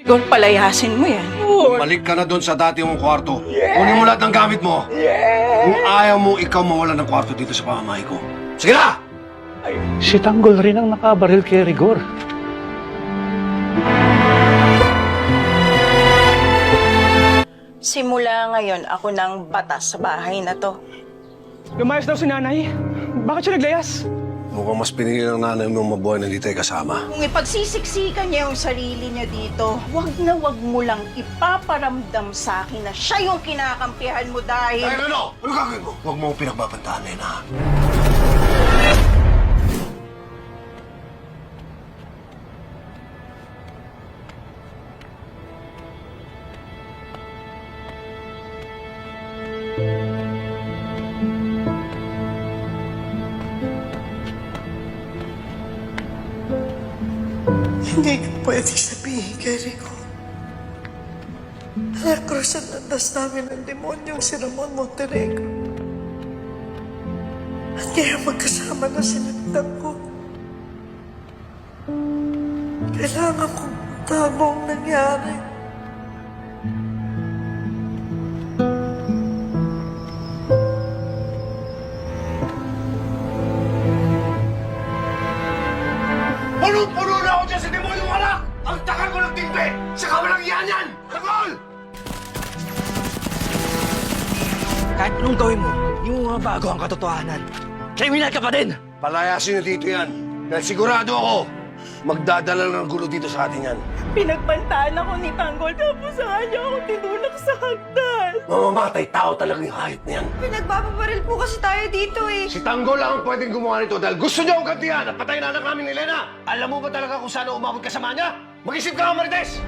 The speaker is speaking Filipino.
Gol, palayasin mo yan. Balik ka na doon sa dati mong kwarto. Kunin mo lahat ng gamit mo. Kung ayaw mo ikaw mawala ng kwarto dito sa pamamahay ko. Sige na! Si Tanggol rin ang nakabaril kay Rigor. Simula ngayon, ako ng batas sa bahay na to. Lumayas daw si nanay. Bakit siya naglayas? Mukhang mas pinili ng nanay mo mabuhay na hindi tayo kasama. Kung ipagsisiksikan niya yung sarili niya dito, wag na wag mo lang ipaparamdam sa akin na siya yung kinakampihan mo dahil... Dahil ano? Ano gagawin mo? Huwag mo akong pinagbabantaan na yun, ha? Hindi ko pwede sabihin kay Rico. Nakross at landas namin ng demonyong si Ramon Montenegro. At kaya magkasama na sinagtan ko. Kailangan kong tama ang nangyari. Punong-puno na ako dyan sa demonyong alak! Ang tagal ko nagtimpe! Sa kawalang iyan yan! Tagol! Kahit anong gawin mo, hindi mo mabago ang katotohanan. Kriminal ka pa din! Palayasin niyo dito yan. Dahil sigurado ako, magdadala ng gulo dito sa atin yan. Pinagbantaan ako ni Tanggol tapos sa kanya ako tinulak sa hagdan. Mamamatay tao talaga yung hayop na yan. Pinagbababaril po kasi tayo dito eh. Si Tanggol lang ang pwedeng gumawa nito dahil gusto niya akong gantihan at patayin na anak namin ni Lena. Alam mo ba talaga kung saan umabot kasama niya? Mag-isip ka, Marites!